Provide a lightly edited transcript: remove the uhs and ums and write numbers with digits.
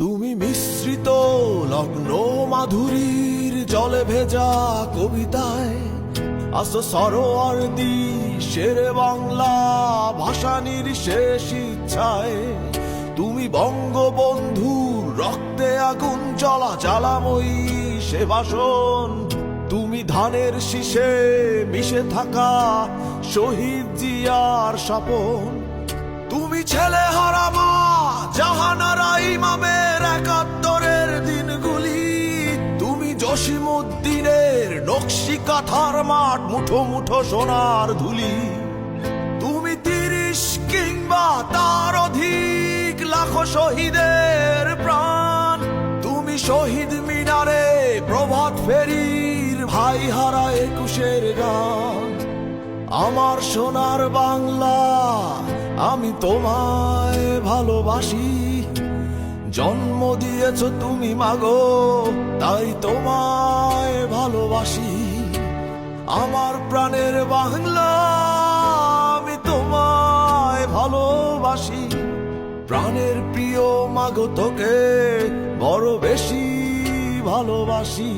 তুমি মিশ্রিত লগ্ন মাধুরীর জলে ভেজা কবিতায় আসো সরোয়ার্দী শেরে বাংলা ভাষানির শেষ ইচ্ছায়। তুমি বঙ্গবন্ধুর রক্তে আগুন জ্বলা জ্বালাময়ী সে ভাষণ। তুমি ধানের শীষে মিশে থাকা শহীদ জিয়ার স্বপন। তুমি ছেলে হারামা জাহানারা ইমামের ৭১-এর দিনগুলি। তুমি জসিমউদ্দিনের নকশি কাঁথার মাঠ মুঠো মুঠো সোনার ধুলি। তুমি ৩০ কিংবা তার অধিক লাখো শহীদের প্রাণ। তুমি শহীদ মিনারে প্রভাত ফেরির ভাই হারা ২১-এর গান। আমার সোনার বাংলা আমি তোমায় ভালোবাসি। জন্ম দিয়েছ তুমি মাগো তাই তোমায় ভালোবাসি। আমার প্রাণের বাংলা আমি তোমায় ভালোবাসি। প্রাণের প্রিয় মাগো তোকে বড় বেশি ভালোবাসি।